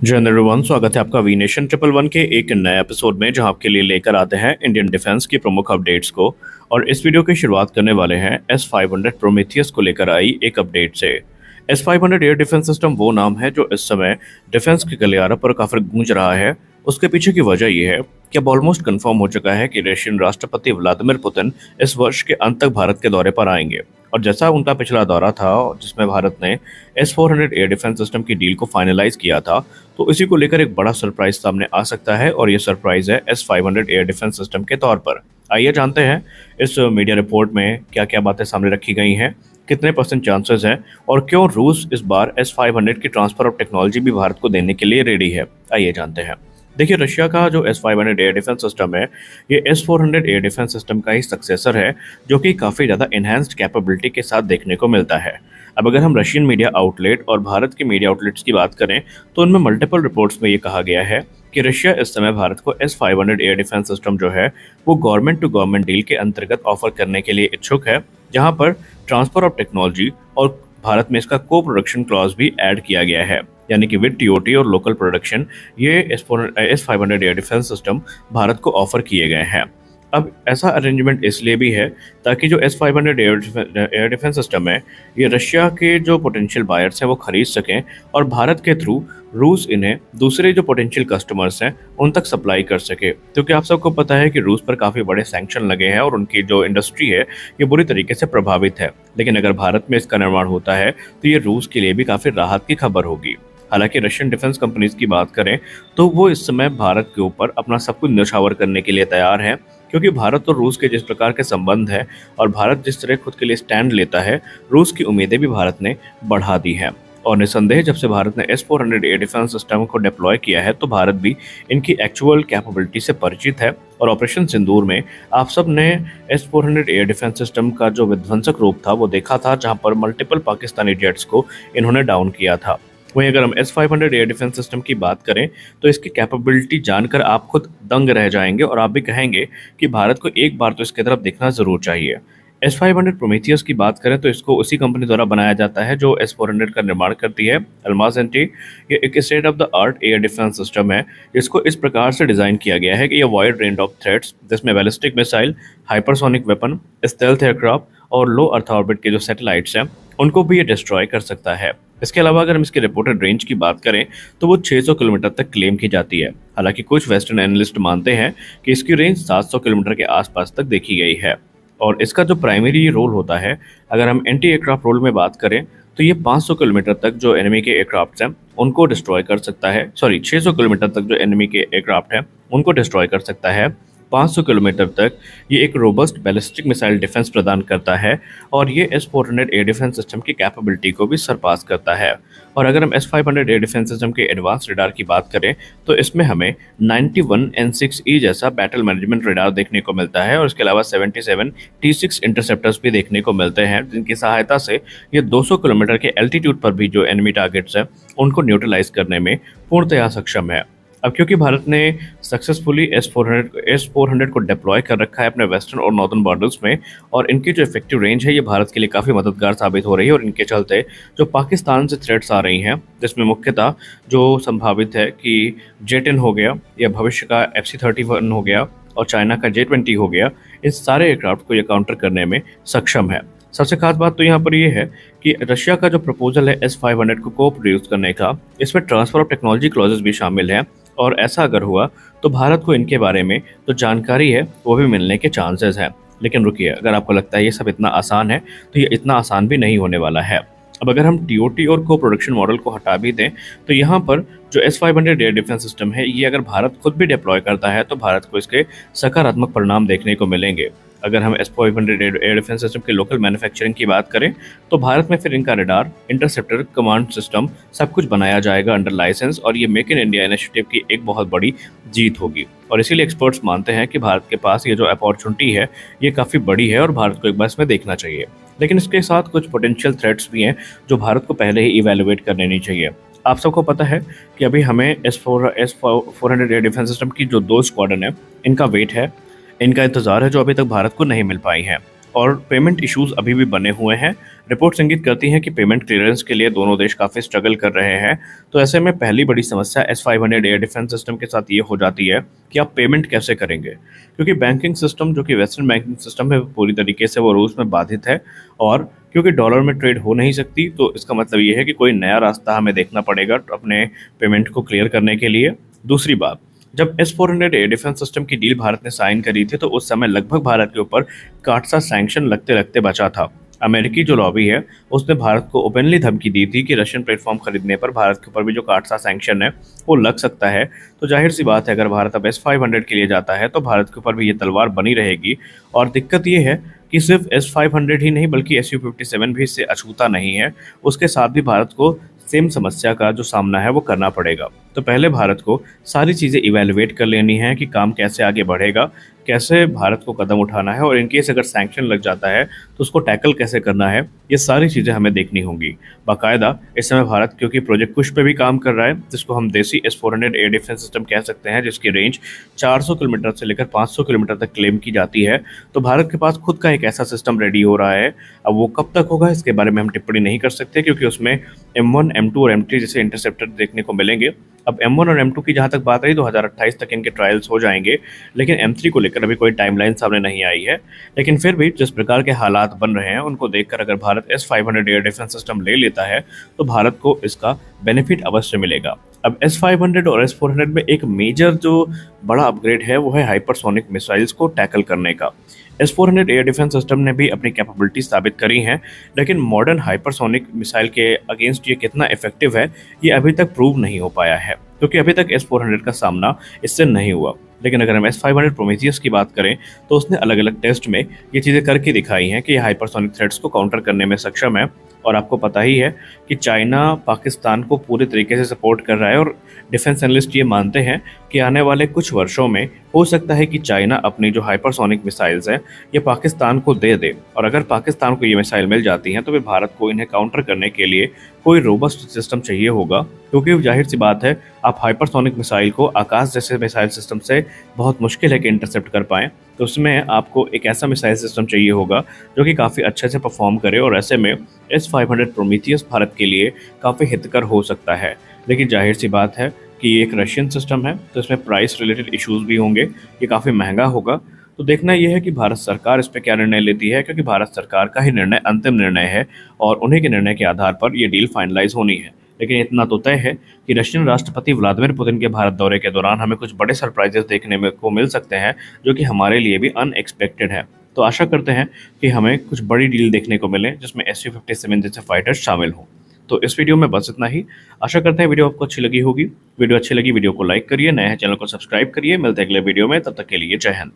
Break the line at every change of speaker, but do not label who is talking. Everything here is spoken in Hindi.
जय हिंद एवरीवन, स्वागत है आपका वी नेशन ट्रिपल वन के एक नए एपिसोड में, जहां आपके लिए लेकर आते हैं इंडियन डिफेंस की प्रमुख अपडेट्स को। और इस वीडियो की शुरुआत करने वाले हैं S-500 प्रोमेथियस को लेकर आई एक अपडेट से। S-500 एयर डिफेंस सिस्टम वो नाम है जो इस समय डिफेंस के गलियारों पर काफी गूंज रहा है। उसके पीछे की वजह यह है कि अब ऑलमोस्ट कंफर्म हो चुका है कि रशियन राष्ट्रपति व्लादिमीर पुतिन इस वर्ष के अंत तक भारत के दौरे पर आएंगे। और जैसा उनका पिछला दौरा था जिसमें भारत ने S-400 एयर डिफेंस सिस्टम की डील को फाइनलाइज किया था, तो इसी को लेकर एक बड़ा सरप्राइज सामने आ सकता है। और ये सरप्राइज है S-500 एयर डिफेंस सिस्टम के तौर पर। आइए जानते हैं इस मीडिया रिपोर्ट में क्या क्या बातें सामने रखी गई हैं, कितने परसेंट चांसेस हैं, और क्यों रूस इस बार S-500 की ट्रांसफर ऑफ टेक्नोलॉजी भी भारत को देने के लिए रेडी है। आइए जानते हैं। देखिए, रशिया का जो S-500 एयर डिफेंस सिस्टम है, ये S-400 एयर डिफेंस सिस्टम का ही सक्सेसर है, जो कि काफ़ी ज़्यादा इन्हांस्ड कैपेबिलिटी के साथ देखने को मिलता है। अब अगर हम रशियन मीडिया आउटलेट और भारत के मीडिया आउटलेट्स की बात करें, तो उनमें मल्टीपल रिपोर्ट्स में ये कहा गया है कि रशिया इस समय भारत को S-500 एयर डिफेंस सिस्टम जो है वो गवर्नमेंट टू गवर्नमेंट डील के अंतर्गत ऑफर करने के लिए इच्छुक है, जहां पर ट्रांसफर ऑफ टेक्नोलॉजी और भारत में इसका को प्रोडक्शन क्लॉज भी ऐड किया गया है। यानी कि विद टीओटी और लोकल प्रोडक्शन ये S-500 air defence system Bharat को ऑफर किए गए हैं। अब ऐसा अरेंजमेंट इसलिए भी है ताकि जो S-500 एयर डिफेंस सिस्टम है, ये रशिया के जो पोटेंशियल बायर्स हैं वो खरीद सकें, और भारत के थ्रू रूस इन्हें दूसरे जो पोटेंशियल कस्टमर्स हैं उन तक सप्लाई कर सके। क्योंकि आप सबको पता है कि रूस पर काफ़ी बड़े सैंक्शन लगे हैं और उनकी जो इंडस्ट्री है ये बुरी तरीके से प्रभावित है। लेकिन अगर भारत में इसका निर्माण होता है तो ये रूस के लिए भी काफ़ी राहत की खबर होगी। हालांकि रशियन डिफेंस कंपनीज की बात करें तो वो इस समय भारत के ऊपर अपना सब कुछ न्यौछावर करने के लिए तैयार हैं, क्योंकि भारत और रूस के जिस प्रकार के संबंध हैं और भारत जिस तरह खुद के लिए स्टैंड लेता है, रूस की उम्मीदें भी भारत ने बढ़ा दी हैं। और निसंदेह जब से भारत ने S-400 एयर डिफेंस सिस्टम को डिप्लॉय किया है तो भारत भी इनकी एक्चुअल कैपेबिलिटी से परिचित है। और ऑपरेशन सिंदूर में आप सब ने S-400 एयर डिफेंस सिस्टम का जो विध्वंसक रूप था वो देखा था, जहां पर मल्टीपल पाकिस्तानी जेट्स को इन्होंने डाउन किया था। वहीं अगर हम S-500 एयर डिफेंस सिस्टम की बात करें तो इसकी कैपेबिलिटी जानकर आप खुद दंग रह जाएंगे और आप भी कहेंगे कि भारत को एक बार तो इसकी तरफ देखना जरूर चाहिए। S-500 प्रोमेथियस की बात करें तो इसको उसी कंपनी द्वारा बनाया जाता है जो S-400 का निर्माण करती है, अल्माज एनटी। ये एक state of the art air defence system है, जिसको इस प्रकार से डिजाइन किया गया है कि ये वाइड रेंज ऑफ थ्रेट्स, जिसमें ballistic missile, hypersonic weapon, stealth aircraft और लो अर्थ ऑर्बिट के जो सैटेलाइट्स हैं उनको भी ये डिस्ट्रॉय कर सकता है। इसके अलावा अगर हम इसकी रिपोर्टेड रेंज की बात करें तो वो 600 किलोमीटर तक क्लेम की जाती है। हालांकि कुछ वेस्टर्न एनालिस्ट मानते हैं कि इसकी रेंज 700 किलोमीटर के आसपास तक देखी गई है। और इसका जो प्राइमरी रोल होता है, अगर हम एंटी एयरक्राफ्ट रोल में बात करें तो ये 500 किलोमीटर तक जो एनिमी के एयरक्राफ्ट हैं उनको डिस्ट्रॉय कर सकता है। 600 किलोमीटर तक जो एनिमी के एयरक्राफ्ट हैं उनको डिस्ट्रॉय कर सकता है। 500 किलोमीटर तक ये एक रोबस्ट बैलिस्टिक मिसाइल डिफेंस प्रदान करता है, और ये S-400 एयर डिफेंस सिस्टम की कैपेबिलिटी को भी सरपास करता है। और अगर हम S-500 एयर डिफेंस सिस्टम के एडवांस रडार की बात करें तो इसमें हमें 91 N6E जैसा बैटल मैनेजमेंट रडार देखने को मिलता है, और इसके अलावा 77 T6 इंटरसेप्टर्स भी देखने को मिलते हैं, जिनकी सहायता से ये 200 किलोमीटर के एल्टीट्यूड पर भी जो एनिमी टारगेट्स हैं उनको न्यूट्रलाइज करने में पूर्णतया सक्षम है। अब क्योंकि भारत ने सक्सेसफुली S-400 को डिप्लॉय कर रखा है अपने वेस्टर्न और नॉर्दर्न बॉर्डर्स में, और इनकी जो इफेक्टिव रेंज है ये भारत के लिए काफ़ी मददगार साबित हो रही है। और इनके चलते जो पाकिस्तान से थ्रेट्स आ रही हैं, जिसमें मुख्यतः जो संभावित है कि J-10 हो गया या भविष्य का FC-31 हो गया और चाइना का J-20 हो गया, इस सारे एयरक्राफ्ट को ये काउंटर करने में सक्षम है। सबसे खास बात तो यहाँ पर ये है कि रशिया का जो प्रपोजल है S-500 को प्रोड्यूस करने का, इसमें ट्रांसफर ऑफ टेक्नोलॉजी क्लॉजेस भी शामिल हैं। और ऐसा अगर हुआ तो भारत को इनके बारे में जो जानकारी है वो भी मिलने के चांसेस हैं। लेकिन रुकिए, अगर आपको लगता है ये सब इतना आसान है तो ये इतना आसान भी नहीं होने वाला है। अब अगर हम टीओटी और को प्रोडक्शन मॉडल को हटा भी दें तो यहाँ पर जो S-500 एयर डिफेंस सिस्टम है, ये अगर भारत खुद भी डिप्लॉय करता है तो भारत को इसके सकारात्मक परिणाम देखने को मिलेंगे। अगर हम S-500 एयर डिफेंस सिस्टम के लोकल मैन्युफैक्चरिंग की बात करें तो भारत में फिर इनका रडार, इंटरसेप्टर, कमांड सिस्टम सब कुछ बनाया जाएगा अंडर लाइसेंस, और ये मेक इन इंडिया इनिशिएटिव की एक बहुत बड़ी जीत होगी। और इसीलिए एक्सपर्ट्स मानते हैं कि भारत के पास ये जो अपॉर्चुनिटी है ये काफ़ी बड़ी है और भारत को एक बार इसमें देखना चाहिए। लेकिन इसके साथ कुछ पोटेंशियल थ्रेट्स भी हैं जो भारत को पहले ही इवेलुएट कर लेनी चाहिए। आप सबको पता है कि अभी हमें S-400 एयर डिफेंस सिस्टम की जो 2 स्क्वाड्रन है, इनका वेट है, इनका इंतजार है, जो अभी तक भारत को नहीं मिल पाई है। और पेमेंट इश्यूज अभी भी बने हुए हैं। रिपोर्ट्स इंगित करती हैं कि पेमेंट क्लियरेंस के लिए दोनों देश काफ़ी स्ट्रगल कर रहे हैं। तो ऐसे में पहली बड़ी समस्या S-500 एयर डिफेंस सिस्टम के साथ ये हो जाती है कि आप पेमेंट कैसे करेंगे, क्योंकि बैंकिंग सिस्टम जो कि वेस्टर्न बैंकिंग सिस्टम है वो पूरी तरीके से वो रूल्स में बाधित है। और क्योंकि डॉलर में ट्रेड हो नहीं सकती, तो इसका मतलब ये है कि कोई नया रास्ता हमें देखना पड़ेगा अपने पेमेंट को क्लियर करने के लिए। दूसरी बात, जब S-400 एयर डिफेंस सिस्टम की डील भारत ने साइन करी थी तो उस समय लगभग भारत के ऊपर काटसा सैंक्शन लगते लगते बचा था। अमेरिकी जो लॉबी है उसने भारत को ओपनली धमकी दी थी कि रशियन प्लेटफॉर्म खरीदने पर भारत के ऊपर भी जो काटसा सैंक्शन है वो लग सकता है। तो जाहिर सी बात है, अगर भारत अब S-500 के लिए जाता है तो भारत के ऊपर भी ये तलवार बनी रहेगी। और दिक्कत ये है कि सिर्फ S-500 ही नहीं बल्कि Su-57 भी इससे अछूता नहीं है। उसके साथ भी भारत को सेम समस्या का जो सामना है वो करना पड़ेगा। तो पहले भारत को सारी चीज़ें इवेलुएट कर लेनी है कि काम कैसे आगे बढ़ेगा, कैसे भारत को कदम उठाना है, और इनकेस अगर सैंक्शन लग जाता है तो उसको टैकल कैसे करना है, ये सारी चीज़ें हमें देखनी होंगी बाकायदा। इस समय भारत क्योंकि प्रोजेक्ट कुश पे भी काम कर रहा है, जिसको हम देसी S-400 एयर डिफेंस सिस्टम कह सकते हैं, जिसकी रेंज 400 किलोमीटर से लेकर 500 किलोमीटर तक क्लेम की जाती है। तो भारत के पास खुद का एक ऐसा सिस्टम रेडी हो रहा है। अब वो कब तक होगा इसके बारे में हम टिप्पणी नहीं कर सकते, क्योंकि उसमें M1, M2 और M3 जैसे इंटरसेप्टर देखने को मिलेंगे। अब M1 और M2 की जहाँ तक बात रही, 2028 तक इनके ट्रायल्स हो जाएंगे, लेकिन M3 को लेकर अभी कोई टाइमलाइन सामने नहीं आई है। लेकिन फिर भी जिस प्रकार के हालात बन रहे हैं उनको देखकर अगर Bharat S-500 air defence system ले लेता है तो भारत को इसका बेनिफिट अवश्य मिलेगा। अब S-500 और S-400 में एक मेजर जो बड़ा अपग्रेड है वो है हाइपरसोनिक मिसाइल्स को टैकल करने का। S-400 एयर डिफेंस सिस्टम ने भी अपनी कैपेबिलिटी साबित करी हैं, लेकिन मॉडर्न हाइपरसोनिक मिसाइल के अगेंस्ट ये कितना इफेक्टिव है ये अभी तक प्रूव नहीं हो पाया है, क्योंकि अभी तक S-400 का सामना इससे नहीं हुआ। लेकिन अगर हम S-500 प्रोमेथियस की बात करें तो उसने अलग अलग टेस्ट में ये चीज़ें करके दिखाई हैं कि ये हाइपरसोनिक थ्रेट्स को काउंटर करने में सक्षम है। और आपको पता ही है कि चाइना पाकिस्तान को पूरे तरीके से सपोर्ट कर रहा है, और डिफेंस एनालिस्ट ये मानते हैं कि आने वाले कुछ वर्षों में हो सकता है कि चाइना अपनी जो हाइपरसोनिक मिसाइल्स हैं ये पाकिस्तान को दे दे। और अगर पाकिस्तान को ये मिसाइल मिल जाती हैं तो फिर भारत को इन्हें काउंटर करने के लिए कोई रोबस्ट सिस्टम चाहिए होगा, क्योंकि जाहिर सी बात है आप हाइपरसोनिक मिसाइल को आकाश जैसे मिसाइल सिस्टम से बहुत मुश्किल है कि इंटरसेप्ट कर पाएँ। तो उसमें आपको एक ऐसा मिसाइल सिस्टम चाहिए होगा जो कि काफ़ी अच्छे से परफॉर्म करे, और ऐसे में S-500 प्रोमीथियस भारत के लिए काफ़ी हितकर हो सकता है। लेकिन जाहिर सी बात है कि ये एक रशियन सिस्टम है तो इसमें प्राइस रिलेटेड इश्यूज भी होंगे, ये काफ़ी महंगा होगा। तो देखना यह है कि भारत सरकार इस पर क्या निर्णय लेती है, क्योंकि भारत सरकार का ही निर्णय अंतिम निर्णय है और उन्हीं के निर्णय के आधार पर ये डील फाइनलाइज होनी है। लेकिन इतना तो तय है कि रशियन राष्ट्रपति व्लादिमीर पुतिन के भारत दौरे के दौरान हमें कुछ बड़े सरप्राइजेस देखने में को मिल सकते हैं, जो कि हमारे लिए भी अनएक्सपेक्टेड है। तो आशा करते हैं कि हमें कुछ बड़ी डील देखने को मिले जिसमें Su-57 जैसे फाइटर्स शामिल हों। तो इस वीडियो में बस इतना ही। आशा करते हैं वीडियो आपको अच्छी लगी होगी। वीडियो अच्छी लगी वीडियो को लाइक करिए, नए हैं चैनल को सब्सक्राइब करिए। मिलते हैं अगले वीडियो में, तब तक के लिए जय हिंद।